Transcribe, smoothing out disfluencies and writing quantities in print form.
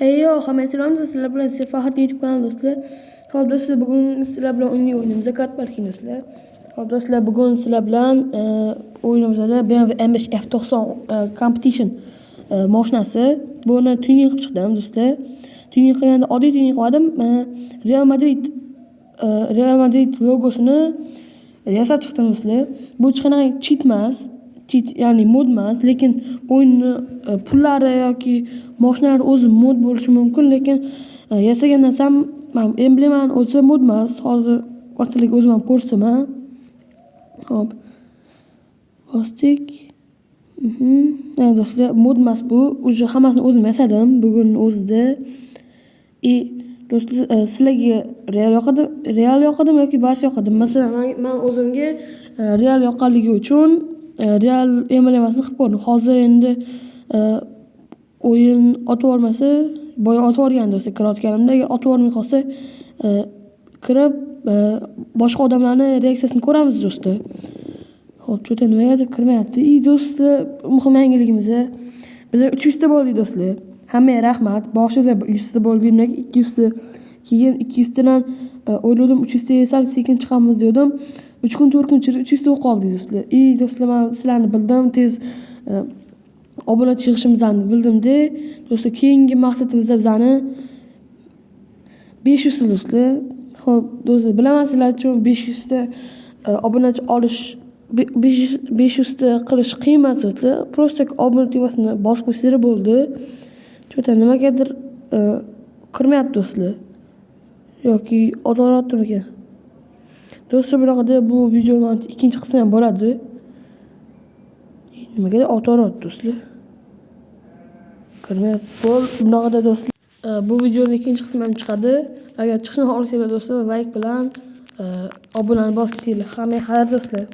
Heyo, hamma salom do'stlar, bilan Farhod YouTube kanali do'stlar. Xo'p do'stlar, bugun sizlar bilan o'ynaymiz Zakat Parking do'stlar. Xo'p do'stlar, bugun sizlar bilan o'yinimizda BMW M5 F90 Competition mashinasi. Buni tuning qilib chiqdim do'stlar. Tuning qilganda oddiy tuning qildim. Real Madrid logosini yasab chiqdim do'stlar. Bu hech qanaqa cheat emas. Ya'ni mod emas, lekin o'yinni pullari yoki mashinalar o'zi mod bo'lishi mumkin, lekin yasagan narsam emblemani o'zi mod emas. Hozir vaqtlik o'zim ham ko'rsaman. Hop. Bosdik. Do'stlar, mod emas bu. Uje hammasini o'zim yasadim bugun o'zida. Do'stlar, sizlarga real yoqadimi yoki barcha yoqadimi? Masalan, men o'zimga real yoqqanligi uchun real emblemasini qilib ko'rdim. Hozir endi o'yin otib olmasa, boya otib olgan do'stlar kirayotganimda, agar otib olmay qolsa, kirib boshqa odamlarning reaksiyasini ko'ramiz do'stlar. Xo'p, cho'ta nimagadir kirmayapti. Do'stlar, muhim yangiligimiz. Bizlar 300 ta bo'ldik do'stlar. Hammaga rahmat. Boshida 100 ta bo'ldik, 200 ta. Keyin 200 tadan o'yladim 300 taga sal sekin chiqamiz dedim. 3 kun 4 kun ichida 300 ta bo'lib qoldik do'stlar. Do'stlar, men sizlarni bildim, tez obunachi yig'ishimizni bildim-da. Do'stlar, keyingi maqsadimiz bizani 500 ta do'stlar. Xo'p, do'stlar, bilaman sizlar uchun 500 ta obunachi olish 500 ta qilish qiyin emas do'stlar. Prosta obuna tugmasini bosib qo'ysanglar bo'ldi. Cho'ta nimagadir kirmayapti do'stlar. Yoki otoratimikan. Do'stlar, bunaqada bu videoning ikkinchi qismi ham bo'ladi. Nimagadir otorat do'stlar. Kirmayapti. Bunaqada do'stlar. Bu videoning ikkinchi qismi ham chiqadi. Agar chiqishini xohlasanglar do'stlar, like bilan obunani bosib ketinglar. Hammaga xayr do'stlar.